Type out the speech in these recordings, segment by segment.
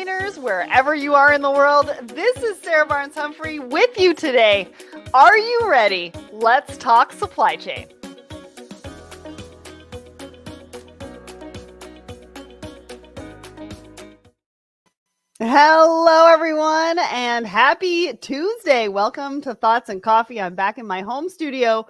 chainers, wherever you are in the world. This is Sarah Barnes-Humphrey with you today. Are you ready? Let's talk supply chain. Hello, everyone, and happy Tuesday. Welcome to Thoughts and Coffee. I'm back in my home studio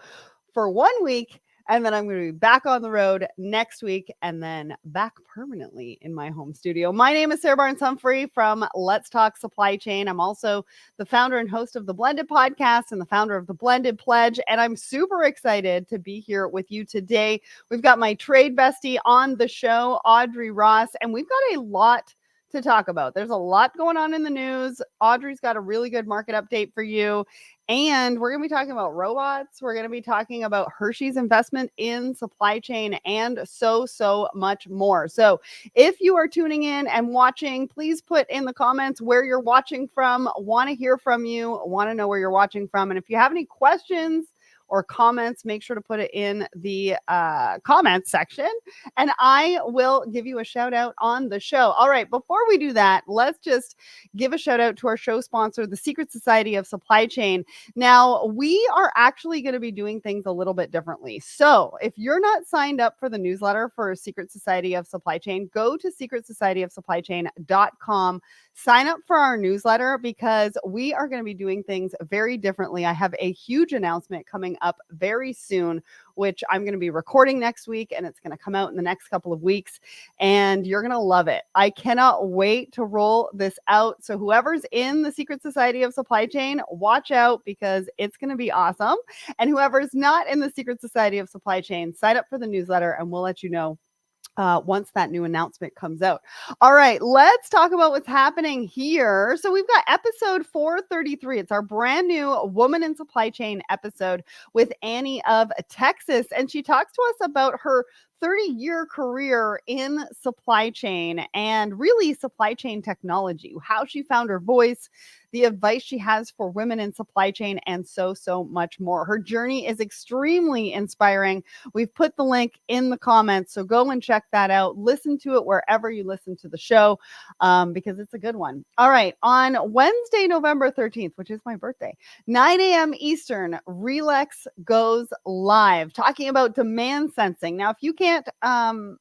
for 1 week, and then I'm going to be back on the road next week and then back permanently in my home studio. My name is Sarah Barnes-Humphrey from Let's Talk Supply Chain. I'm also the founder and host of the Blended Podcast and the founder of the Blended Pledge, and I'm super excited to be here with you today. We've got my trade bestie on the show, Audrey Ross, and we've got a lot to talk about. There's a lot going on in the news. Audrey's got a really good market update for you. And we're going to be talking about robots. We're going to be talking about Hershey's investment in supply chain and so much more. So if you are tuning in and watching, please put in the comments where you're watching from. Want to hear from you. Want to know where you're watching from. And if you have any questions or comments, make sure to put it in the comments section and I will give you a shout out on the show. All right, before we do that, let's just give a shout out to our show sponsor, the Secret Society of Supply Chain. Now, we are actually going to be doing things a little bit differently. So if you're not signed up for the newsletter for Secret Society of Supply Chain, go to secretsocietyofsupplychain.com. Sign up for our newsletter because we are going to be doing things very differently. I have a huge announcement coming up very soon, which I'm going to be recording next week, and it's going to come out in the next couple of weeks, and you're going to love it. I cannot wait to roll this out. So whoever's in the Secret Society of Supply Chain, watch out because it's going to be awesome. And whoever's not in the Secret Society of Supply Chain, sign up for the newsletter, and we'll let you know once that new announcement comes out. All right, let's talk about what's happening here. So we've got episode 433. It's our brand new Woman in Supply Chain episode with Annie of Texas. And she talks to us about her 30-year career in supply chain and really supply chain technology, how she found her voice, the advice she has for women in supply chain, and so much more. Her journey is extremely inspiring. We've put the link in the comments, so go and check that out. Listen to it wherever you listen to the show because it's a good one. All right, on Wednesday, November 13th, which is my birthday, 9 a.m. Eastern, Relex goes live, talking about demand sensing. Now, if you can't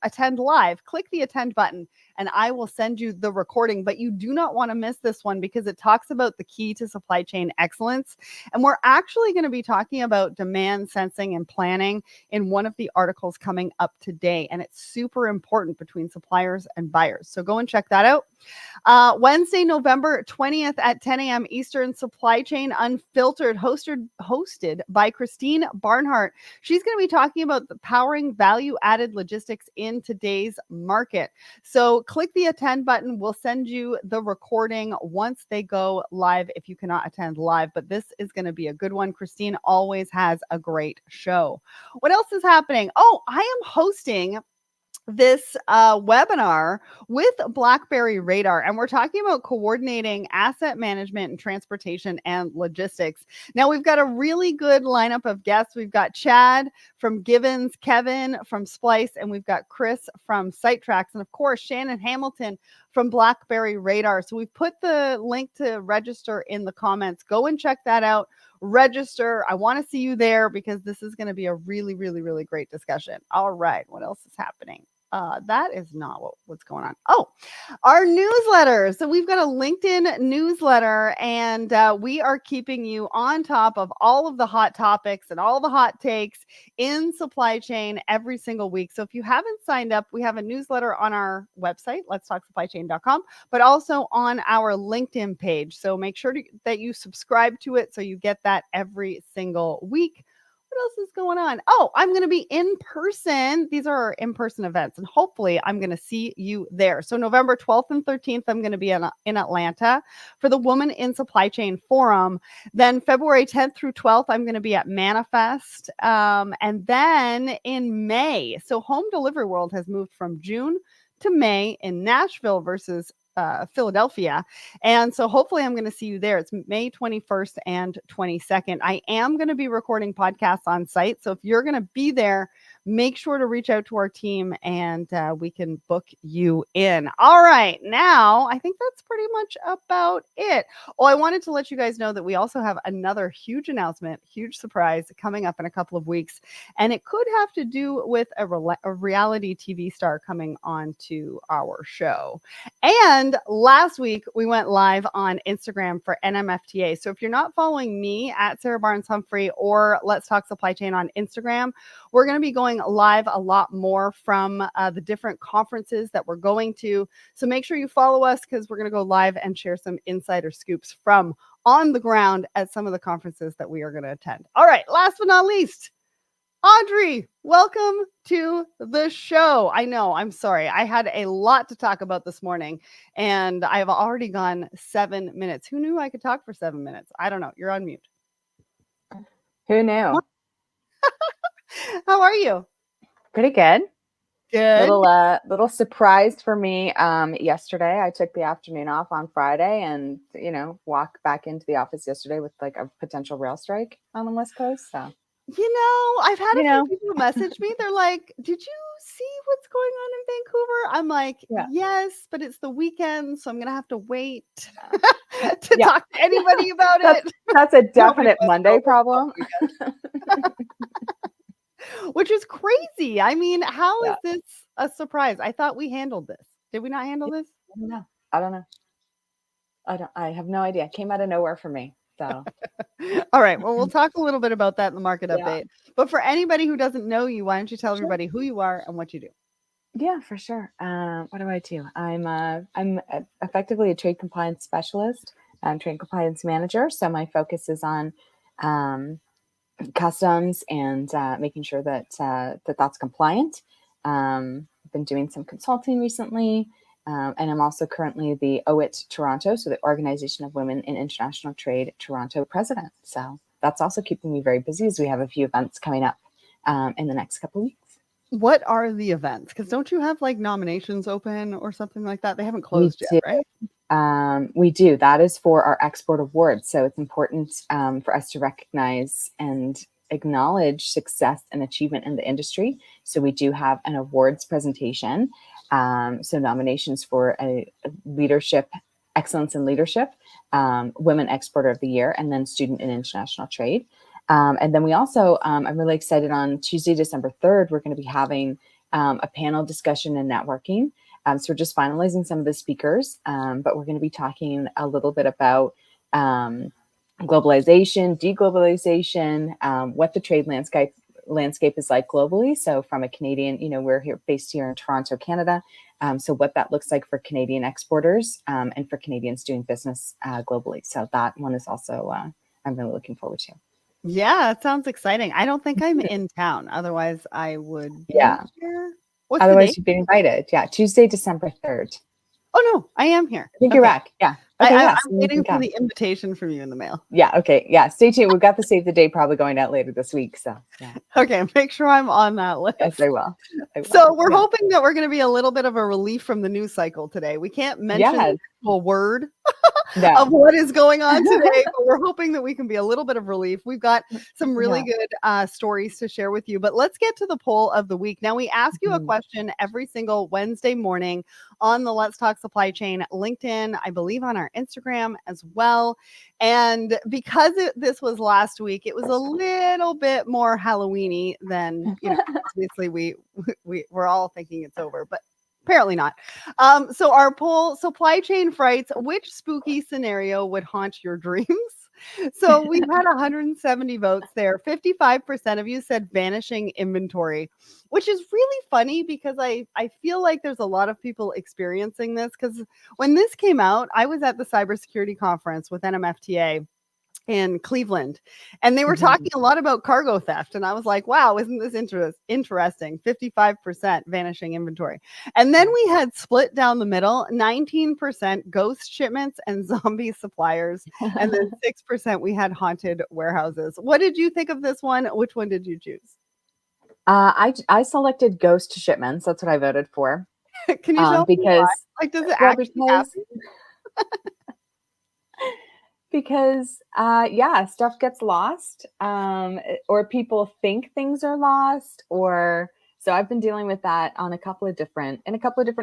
attend live, click the attend button and I will send you the recording, but you do not want to miss this one because it talks about the key to supply chain excellence. And we're actually going to be talking about demand sensing and planning in one of the articles coming up today. And it's super important between suppliers and buyers. So go and check that out. Wednesday, November 20th at 10 a.m. Eastern, Supply Chain Unfiltered, hosted by Christine Barnhart. She's going to be talking about the powering value-added logistics in today's market. So click the attend button. We'll send you the recording once they go live if you cannot attend live, but this is going to be a good one. Christine always has a great show. What else is happening? Oh, I am hosting this webinar with BlackBerry Radar, and we're talking about coordinating asset management and transportation and logistics. Now, we've got a really good lineup of guests. We've got Chad from Givens, Kevin from Splice, and we've got Chris from SiteTracks, and of course, Shannon Hamilton from BlackBerry Radar. So we've put the link to register in the comments. Go and check that out. Register. I want to see you there because this is going to be a really great discussion. All right. What else is happening? That is not what's going on. Oh, our newsletter. So we've got a LinkedIn newsletter, and we are keeping you on top of all of the hot topics and all the hot takes in supply chain every single week. So if you haven't signed up, we have a newsletter on our website, letstalksupplychain.com, but also on our LinkedIn page. So make sure that you subscribe to it so you get that every single week. What else is going on? Oh, I'm going to be in person. These are our in-person events, and hopefully I'm going to see you there. So November 12th and 13th, I'm going to be in Atlanta for the Woman in Supply Chain Forum. Then February 10th through 12th, I'm going to be at Manifest. And then in May, so Home Delivery World has moved from June to May in Nashville versus Philadelphia. And so hopefully I'm going to see you there. It's May 21st and 22nd. I am going to be recording podcasts on site. So if you're going to be there make sure to reach out to our team and we can book you in. All right. Now, I think that's pretty much about it. Oh, I wanted to let you guys know that we also have another huge announcement, huge surprise coming up in a couple of weeks. And it could have to do with a reality TV star coming on to our show. And last week, we went live on Instagram for NMFTA. So if you're not following me at Sarah Barnes-Humphrey or Let's Talk Supply Chain on Instagram, we're going to be going live a lot more from the different conferences that we're going to. So make sure you follow us because we're going to go live and share some insider scoops from on the ground at some of the conferences that we are going to attend. All right, last but not least, Audrey, welcome to the show. I know, I'm sorry. I had a lot to talk about this morning, and I've already gone 7 minutes. Who knew I could talk for 7 minutes? I don't know. You're on mute. Who knew? How are you? Pretty good. Good. Little surprise for me. Yesterday, I took the afternoon off on Friday and, walked back into the office yesterday with like a potential rail strike on the West Coast. So, I've had a few people message me. They're like, did you see what's going on in Vancouver? I'm like, yes, but it's the weekend, so I'm going to have to wait to talk to anybody about it. That's a definite Monday problem. Which is crazy. I mean, how is this a surprise? I thought we handled this. Did we not handle this? I don't know. I have no idea. It came out of nowhere for me. So, all right. Well, we'll talk a little bit about that in the market update. But for anybody who doesn't know you, why don't you tell everybody who you are and what you do? Yeah, for sure. What do I do? I'm effectively a trade compliance specialist. I'm trade compliance manager. So my focus is on customs and making sure that that's compliant. I've been doing some consulting recently, and I'm also currently the OIT Toronto, so the Organization of Women in International Trade Toronto president. So that's also keeping me very busy as we have a few events coming up in the next couple of weeks. What are the events? Because don't you have like nominations open or something like that? They haven't closed yet, right? We do. That is for our export awards. So it's important for us to recognize and acknowledge success and achievement in the industry. So we do have an awards presentation. So nominations for a leadership, excellence in leadership, Women Exporter of the Year, and then Student in International Trade. And then we also, I'm really excited, on Tuesday, December 3rd, we're going to be having a panel discussion and networking. So we're just finalizing some of the speakers, but we're going to be talking a little bit about globalization, deglobalization, what the trade landscape is like globally. So from a Canadian, we're based here in Toronto, Canada. So what that looks like for Canadian exporters and for Canadians doing business globally. So that one is also, I'm really looking forward to. Yeah, it sounds exciting. I don't think I'm in town. Otherwise, I would be here. What's Otherwise, you'd be invited. Yeah, Tuesday, December 3rd. Oh, no, I am here. I think you're back. Yeah. Okay, I'm waiting for the invitation from you in the mail. Yeah. Okay. Yeah. Stay tuned. We've got the save the day probably going out later this week. So, okay, make sure I'm on that list. Yes, I will. So we're hoping that we're going to be a little bit of a relief from the news cycle today. We can't mention the actual word of what is going on today, but we're hoping that we can be a little bit of relief. We've got some really good stories to share with you, but let's get to the poll of the week. Now, we ask you a question every single Wednesday morning on the Let's Talk Supply Chain LinkedIn, I believe on our Instagram as well. And because this was last week, it was a little bit more Halloween-y than, obviously we're all thinking it's over, but apparently not. So our poll, supply chain frights, which spooky scenario would haunt your dreams? So we've had 170 votes there. 55% of you said vanishing inventory, which is really funny because I feel like there's a lot of people experiencing this, because when this came out, I was at the cybersecurity conference with NMFTA in Cleveland, and they were talking a lot about cargo theft, and I was like, wow, isn't this interesting? 55% vanishing inventory. And then we had split down the middle, 19% ghost shipments and zombie suppliers, and then 6% we had haunted warehouses. What did you think of this one? Which one did you choose? I selected ghost shipments. That's what I voted for. Can you tell me why? Like, does it actually happen? because stuff gets lost, or people think things are lost, or so I've been dealing with that on a couple of different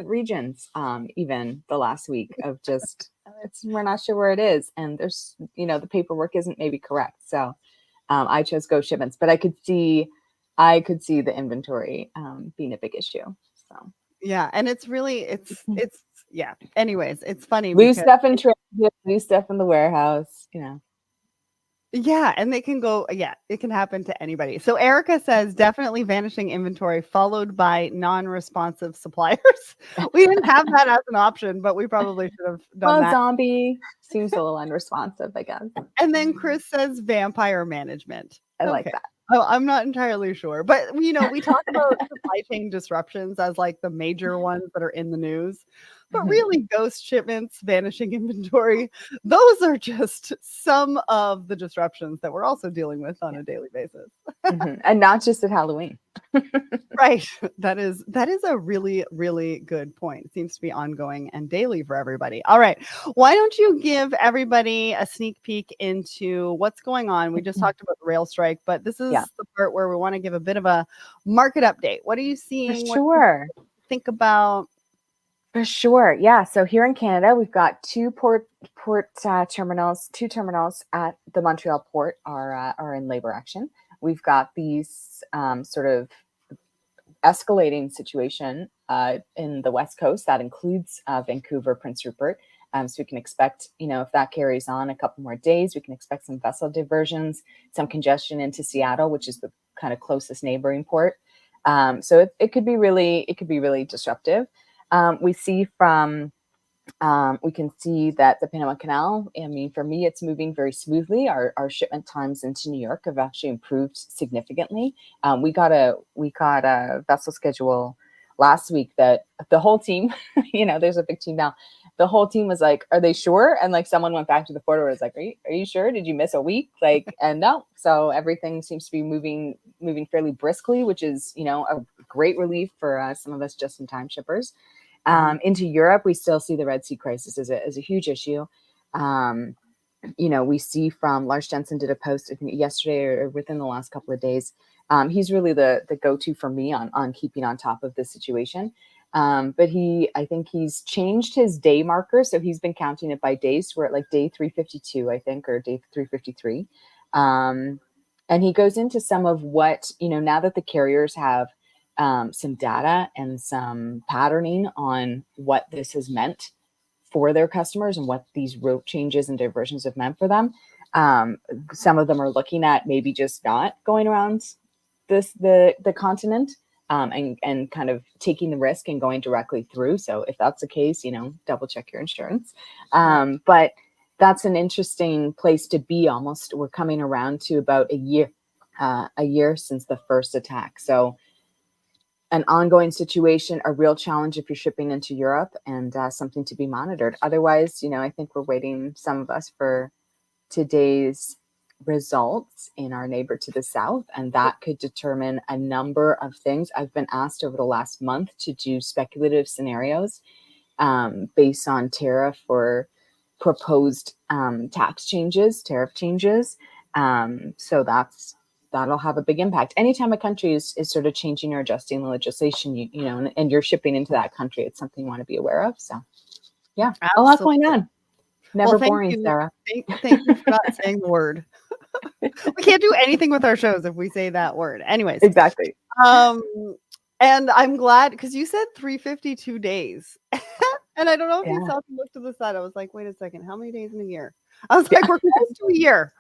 regions, even the last week of just we're not sure where it is, and there's the paperwork isn't maybe correct. So I chose Go Shipments, but I could see the inventory being a big issue. So Yeah, and it's really it's yeah. Anyways, it's funny loose because stuff in transit, loose stuff in the warehouse. yeah, and they can go, yeah, it can happen to anybody. So Erica says definitely vanishing inventory followed by non-responsive suppliers. We didn't have that as an option, but we probably should have done Well, that. zombie seems a little unresponsive, I guess. And then Chris says vampire management. I like Okay. that. Oh, I'm not entirely sure, but we talk about supply chain disruptions as like the major ones that are in the news, but really ghost shipments, vanishing inventory, those are just some of the disruptions that we're also dealing with on a daily basis. And not just at Halloween. Right. That is a really, really good point. It seems to be ongoing and daily for everybody. All right. Why don't you give everybody a sneak peek into what's going on? We just talked about the rail strike, but this is the part where we want to give a bit of a market update. What are you seeing? For sure. What do you think about? For sure. Yeah. So here in Canada, we've got two terminals. Two terminals at the Montreal port are in labor action. We've got these sort of escalating situation in the West Coast that includes Vancouver, Prince Rupert. So we can expect, if that carries on a couple more days, we can expect some vessel diversions, some congestion into Seattle, which is the kind of closest neighboring port. So it could be really disruptive. We can see that the Panama Canal, I mean, for me, it's moving very smoothly. Our shipment times into New York have actually improved significantly. We got a vessel schedule last week that the whole team, there's a big team now. The whole team was like, "Are they sure?" And like someone went back to the forwarder, was like, "Are you sure? Did you miss a week?" And no. So everything seems to be moving fairly briskly, which is a great relief for some of us just-in-time shippers. Into Europe, we still see the Red Sea crisis as a huge issue. We see from Lars Jensen did a post, I think yesterday or within the last couple of days. He's really the go-to for me on keeping on top of this situation. But I think he's changed his day marker. So he's been counting it by days. We're at like day 352, I think, or day 353. And he goes into some of what, now that the carriers have some data and some patterning on what this has meant for their customers and what these route changes and diversions have meant for them. Some of them are looking at maybe just not going around the continent and kind of taking the risk and going directly through. So if that's the case, double check your insurance. But that's an interesting place to be. Almost, we're coming around to about a year since the first attack. So an ongoing situation, a real challenge if you're shipping into Europe, and something to be monitored. Otherwise, I think we're waiting, some of us, for today's results in our neighbor to the south, and that could determine a number of things. I've been asked over the last month to do speculative scenarios based on tariff or proposed tariff changes. So that'll have a big impact. Anytime a country is sort of changing or adjusting the legislation, and you're shipping into that country, it's something you want to be aware of. So yeah, Absolutely. a lot going on. Never boring, you. Sarah. Thank you for not saying the word. We can't do anything with our shows if we say that word. Anyways. Exactly. And I'm glad because you said 352 days. And I don't know if you saw, look to the side. I was like, wait a second, how many days in a year? I was like, we're close to a year.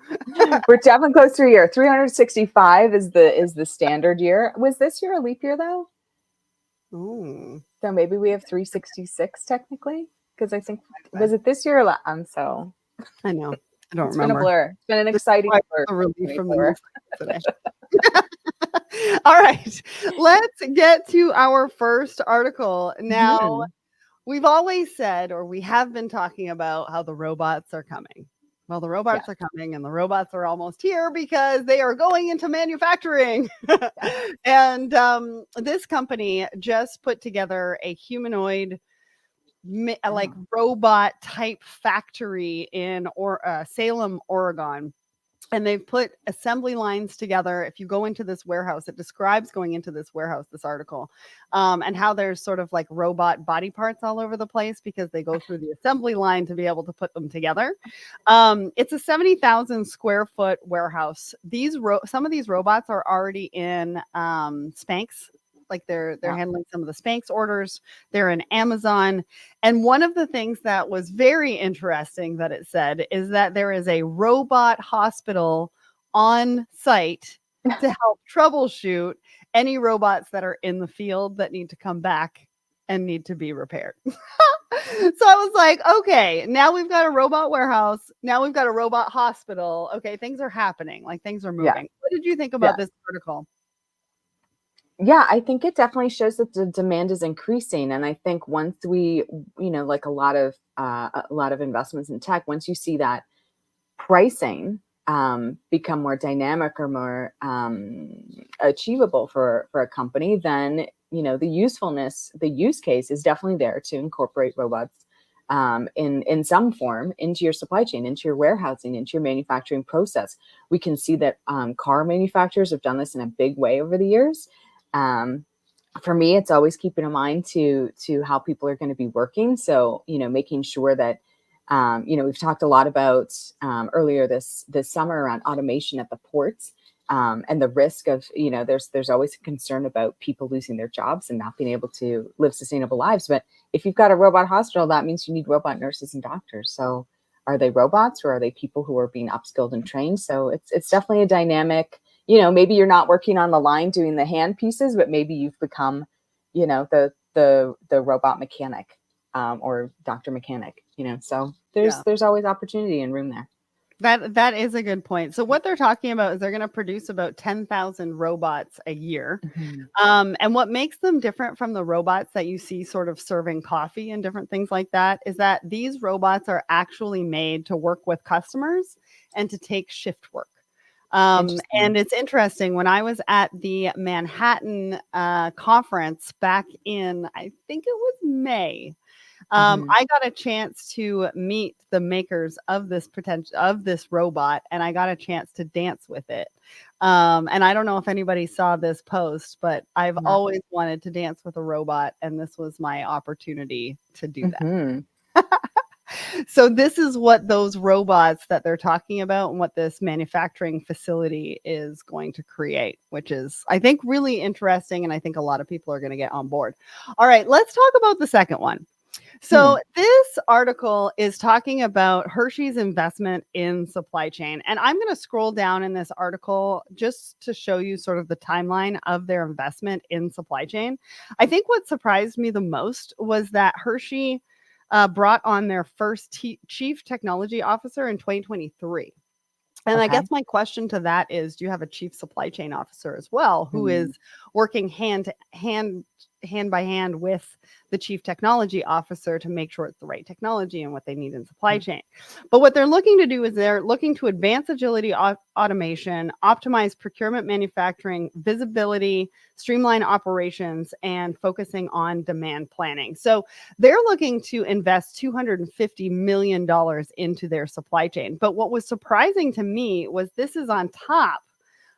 We're definitely close to a year. 365 is the standard year. Was this year a leap year though? Ooh. So maybe we have 366 technically, because I think, was it this year or I'm so I know. I don't it's remember. Been a blur. It's been an exciting blur. A relief from the news today. All right. Let's get to our first article. Now, we've always said, or we have been talking about, how the robots are coming. Well, the robots are coming, and the robots are almost here because they are going into manufacturing. And this company just put together a humanoid like robot type factory in Salem, Oregon. And they've put assembly lines together. If you go into this warehouse, it describes going into this warehouse, this article, and how there's sort of like robot body parts all over the place because they go through the assembly line to be able to put them together. It's a 70,000 square foot warehouse. Some of these robots are already in Spanx. Like they're handling some of the Spanx orders. They're in Amazon. And one of the things that was very interesting that it said is that there is a robot hospital on site to help troubleshoot any robots that are in the field that need to come back and need to be repaired. So I was like, okay, now we've got a robot warehouse. Now we've got a robot hospital. Okay, things are happening. Like things are moving. Yeah. What did you think about this article? Yeah, I think it definitely shows that the demand is increasing. And I think once we, like a lot of investments in tech, once you see that pricing become more dynamic or more achievable for a company, then, the use case is definitely there to incorporate robots in some form into your supply chain, into your warehousing, into your manufacturing process. We can see that car manufacturers have done this in a big way over the years. For me, it's always keeping in mind to how people are going to be working. So, making sure that, we've talked a lot about earlier this summer around automation at the ports and the risk of, there's always a concern about people losing their jobs and not being able to live sustainable lives. But if you've got a robot hospital, that means you need robot nurses and doctors. So are they robots or are they people who are being upskilled and trained? So it's definitely a dynamic. Maybe you're not working on the line doing the hand pieces, but maybe you've become, the robot mechanic or doctor mechanic. So there's always opportunity and room there. That is a good point. So what they're talking about is they're going to produce about 10,000 robots a year. Mm-hmm. And what makes them different from the robots that you see sort of serving coffee and different things like that is that these robots are actually made to work with customers and to take shift work. And it's interesting. When I was at the Manhattan conference back in, I think it was May, I got a chance to meet the makers of this robot, and I got a chance to dance with it. And I don't know if anybody saw this post, but I've always wanted to dance with a robot, and this was my opportunity to do that. So this is what those robots that they're talking about and what this manufacturing facility is going to create, which is, I think, really interesting. And I think a lot of people are going to get on board. All right, let's talk about the second one. So this article is talking about Hershey's investment in supply chain. And I'm going to scroll down in this article just to show you sort of the timeline of their investment in supply chain. I think what surprised me the most was that Hershey brought on their first chief technology officer in 2023. And I guess my question to that is, do you have a chief supply chain officer as well, who is working hand by hand with the chief technology officer to make sure it's the right technology and what they need in supply chain? But what they're looking to do is they're looking to advance agility automation, optimize procurement, manufacturing, visibility, streamline operations, and focusing on demand planning. So they're looking to invest $250 million into their supply chain. But what was surprising to me was this is on top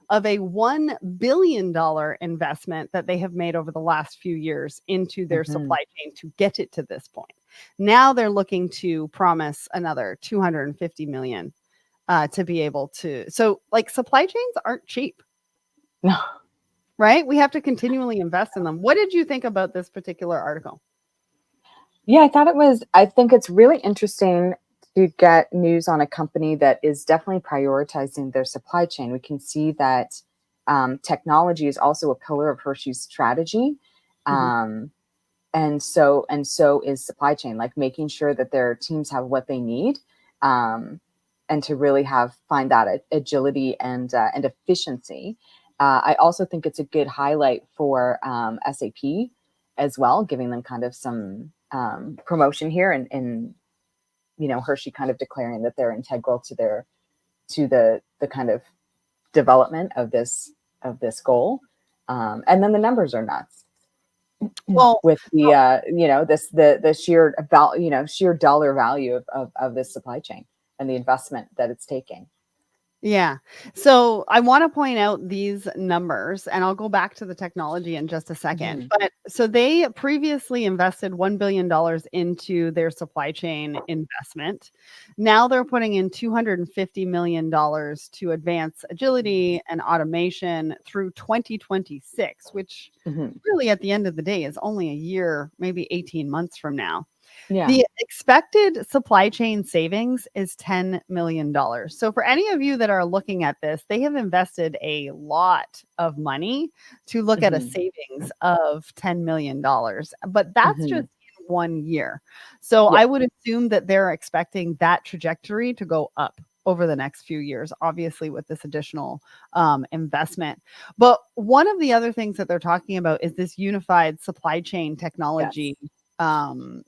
of a $1 billion investment that they have made over the last few years into their supply chain to get it to this point. Now they're looking to promise another $250 million to be able to. So like supply chains aren't cheap. No. Right? We have to continually invest in them. What did you think about this particular article? Yeah, I think it's really interesting to get news on a company that is definitely prioritizing their supply chain. We can see that technology is also a pillar of Hershey's strategy. And so is supply chain, like making sure that their teams have what they need and to really find that agility and efficiency. I also think it's a good highlight for SAP as well, giving them kind of some promotion here and Hershey kind of declaring that they're integral to the kind of development of this goal. And then the numbers are nuts. Well, with the the sheer sheer dollar value of this supply chain and the investment that it's taking. yeah. So I want to point out these numbers, and I'll go back to the technology in just a second. Mhm. But so they previously invested $1 billion into their supply chain investment. Now they're putting in $250 million to advance agility and automation through 2026, which Mhm. really at the end of the day is only a year, maybe 18 months from now. Yeah. The expected supply chain savings is $10 million. So, for any of you that are looking at this, they have invested a lot of money to look at a Mhm. savings of $10 million. But that's just Mhm. in 1 year. So, Yep. I would assume that they're expecting that trajectory to go up over the next few years, obviously, with this additional investment. But one of the other things that they're talking about is this unified supply chain Yes. technology. Um,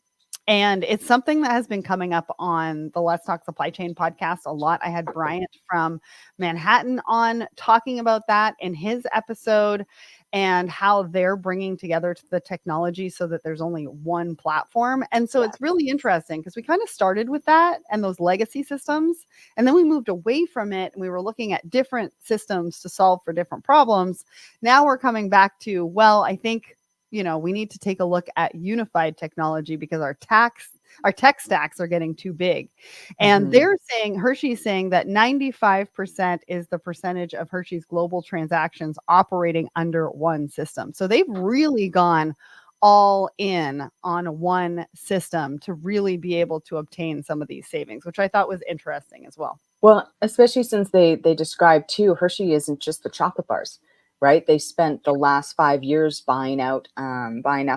and it's something that has been coming up on the Let's Talk Supply Chain podcast a lot. I had Bryant from Manhattan on talking about that in his episode and how they're bringing together the technology so that there's only one platform. And so Yes. it's really interesting because we kind of started with that and those legacy systems. And then we moved away from it and we were looking at different systems to solve for different problems. Now we're coming back to, well, I think we need to take a look at unified technology because our tech stacks are getting too big. And Mhm. Hershey's saying that 95% is the percentage of Hershey's global transactions operating under one system. So they've really gone all in on one system to really be able to obtain some of these savings, which I thought was interesting as well. Well, especially since they describe too, Hershey isn't just the chocolate bars, right? They spent the last 5 years buying up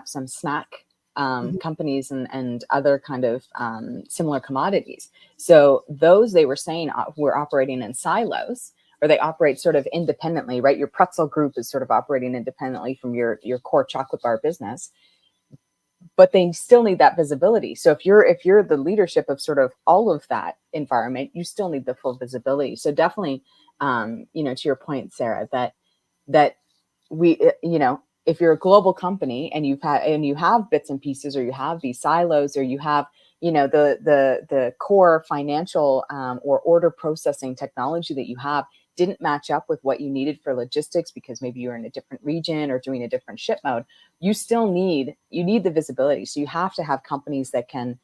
some snack Mhm. companies and other kind of similar commodities. So those they were saying were operating in silos, or they operate sort of independently, right? Your pretzel group is sort of operating independently from your core chocolate bar business, but they still need that visibility. So if you're the leadership of sort of all of that environment, you still need the full visibility. So definitely, to your point, Sarah, that if you're a global company and you have bits and pieces, or you have these silos, or you have the core financial or order processing technology that you have didn't match up with what you needed for logistics because maybe you're in a different region or doing a different ship mode, you need the visibility. So you have to have companies that can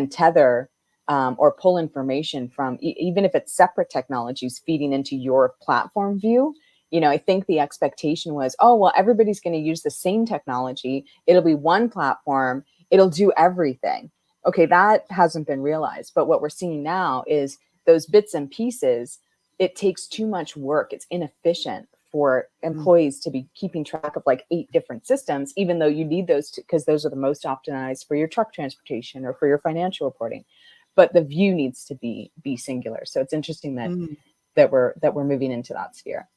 tether or pull information from even if it's separate technologies feeding into your platform view. I think the expectation was, oh, well, everybody's going to use the same technology. It'll be one platform. It'll do everything. Okay, that hasn't been realized. But what we're seeing now is those bits and pieces, it takes too much work. It's inefficient for employees to be keeping track of like 8 different systems, even though you need those because those are the most optimized for your truck transportation or for your financial reporting. But the view needs to be singular. So it's interesting that Mhm. we're moving into that sphere.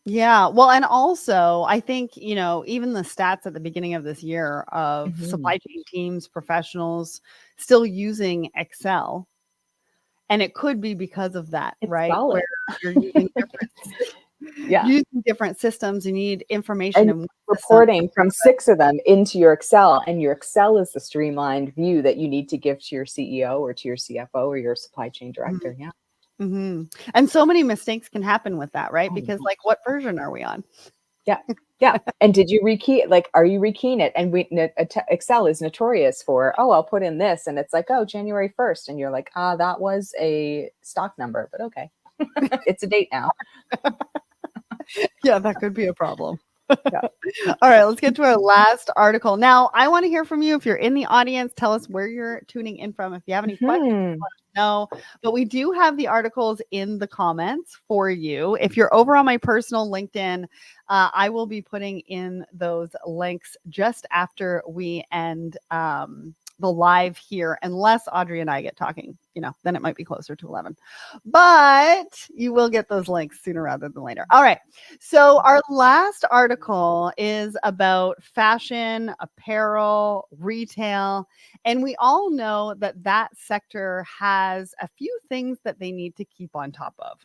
Yeah. Well, and also, I think, even the stats at the beginning of this year of Mhm. supply chain teams, professionals still using Excel. And it could be because of that, It's right? Where solid. you're using Yeah. using different systems, you need information And in one system. reporting from 6 of them into your Excel, and your Excel is the streamlined view that you need to give to your CEO or to your CFO or your supply chain director. Yeah. Mhm. And so many mistakes can happen with that, right? Oh, Because, yeah. like, what version are we on? Yeah. Yeah. And did you rekey it? Like, are you rekeying it? And Excel is notorious for, oh, I'll put in this. And it's like, oh, January 1st. And you're like, that was a stock number, but okay. It's a date now. Yeah, that could be a problem. Yeah. All right, let's get to our last article. Now, I want to hear from you. If you're in the audience, tell us where you're tuning in from. If you have any questions, Hmm. let us know. But we do have the articles in the comments for you. If you're over on my personal LinkedIn, I will be putting in those links just after we end the live here, unless Audrey and I get talking, then it might be closer to 11. But you will get those links sooner rather than later. All right. So, our last article is about fashion, apparel, retail. And we all know that that sector has a few things that they need to keep on top of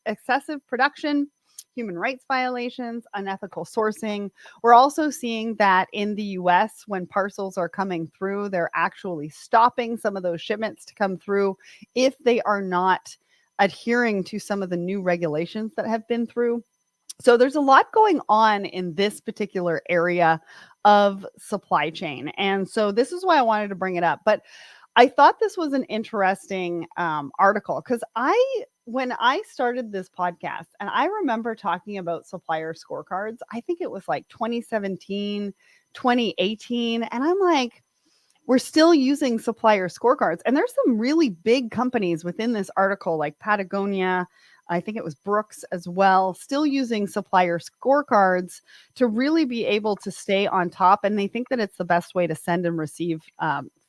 excessive production, human rights violations, unethical sourcing. We're also seeing that in the US, when parcels are coming through, they're actually stopping some of those shipments to come through if they are not adhering to some of the new regulations that have been through. So there's a lot going on in this particular area of supply chain. And so this is why I wanted to bring it up. But I thought this was an interesting article because when I started this podcast, and I remember talking about supplier scorecards, I think it was like 2017, 2018. And I'm like, we're still using supplier scorecards. And there's some really big companies within this article, like Patagonia, I think it was Brooks as well, still using supplier scorecards to really be able to stay on top. And they think that it's the best way to send and receive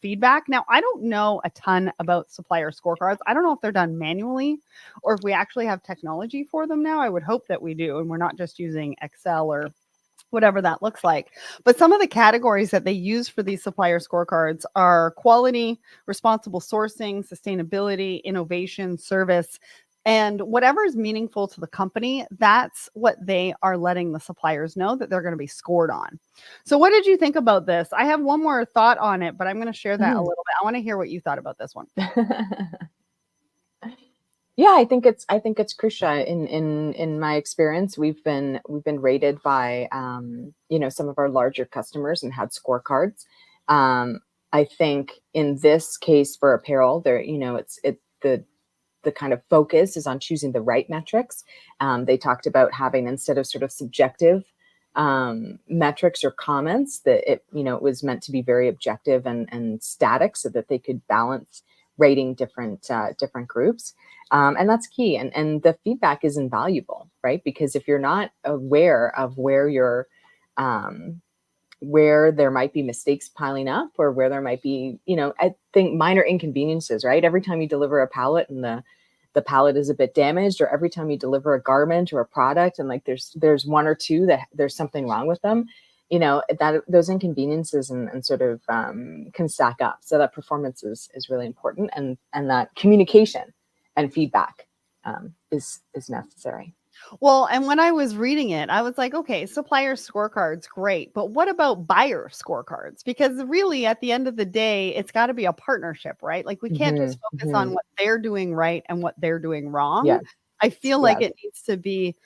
feedback. Now, I don't know a ton about supplier scorecards. I don't know if they're done manually or if we actually have technology for them now. I would hope that we do, and we're not just using Excel or whatever that looks like. But some of the categories that they use for these supplier scorecards are quality, responsible sourcing, sustainability, innovation, service, and whatever is meaningful to the company. That's what they are letting the suppliers know that they're going to be scored on. So what did you think about this? I have one more thought on it, but I'm going to share that a little bit. I want to hear what you thought about this one. Yeah, I think it's crucial. In my experience, we've been rated by some of our larger customers and had scorecards. I think in this case for apparel, the kind of focus is on choosing the right metrics. They talked about having, instead of sort of subjective metrics or comments, that it was meant to be very objective and static, so that they could balance rating different groups. And that's key. And the feedback is invaluable, right? Because if you're not aware of where there might be mistakes piling up, or where there might be, I think minor inconveniences, right? Every time you deliver a pallet and the pallet is a bit damaged, or every time you deliver a garment or a product and like there's one or two that there's something wrong with them, that those inconveniences and sort of can stack up. So that performance is really important, and that communication and feedback is necessary. Well, and when I was reading it, I was like, okay, supplier scorecards, great. But what about buyer scorecards? Because really, at the end of the day, it's got to be a partnership, right? Like we can't just focus on what they're doing right and what they're doing wrong. Yeah. I feel like it needs to be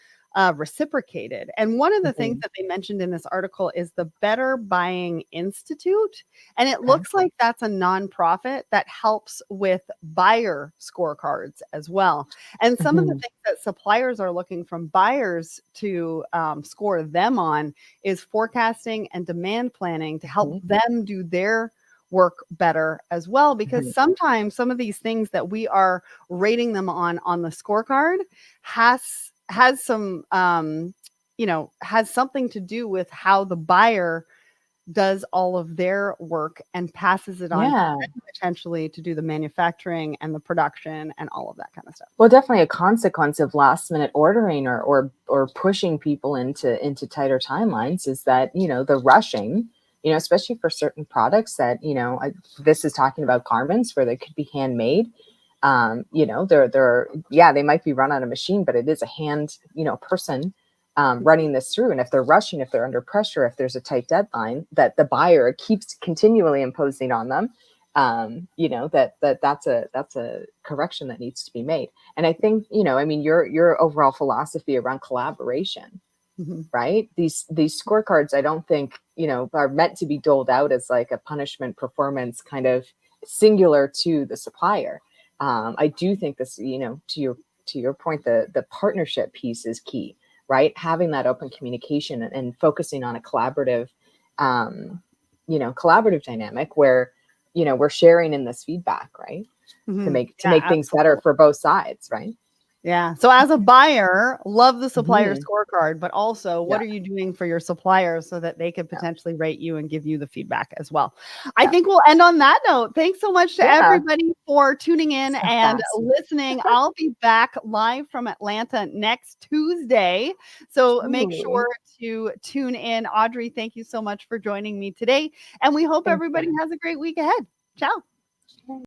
reciprocated. And one of the things that they mentioned in this article is the Better Buying Institute. And it looks like that's a nonprofit that helps with buyer scorecards as well. And some of the things that suppliers are looking from buyers to score them on is forecasting and demand planning to help them do their work better as well. Because sometimes some of these things that we are rating them on the scorecard has some has something to do with how the buyer does all of their work and passes it on to them, potentially to do the manufacturing and the production and all of that kind of stuff. Well, definitely a consequence of last minute ordering or pushing people into tighter timelines is that, the rushing, especially for certain products that, this is talking about garments where they could be handmade. They might be run on a machine, but it is a hand, person running this through. And if they're rushing, if they're under pressure, if there's a tight deadline that the buyer keeps continually imposing on them, that's a correction that needs to be made. And I think, your overall philosophy around collaboration, right? These scorecards, I don't think, are meant to be doled out as like a punishment performance kind of singular to the supplier. I do think this, to your point, the partnership piece is key, right? Having that open communication and focusing on a collaborative dynamic where, we're sharing in this feedback, right? To make things better for both sides, right? Yeah. So as a buyer, love the supplier scorecard, but also what are you doing for your suppliers so that they could potentially rate you and give you the feedback as well? I think we'll end on that note. Thanks so much to everybody for tuning in and listening. I'll be back live from Atlanta next Tuesday. So make sure to tune in. Audrey, thank you so much for joining me today. And we hope everybody has a great week ahead. Ciao.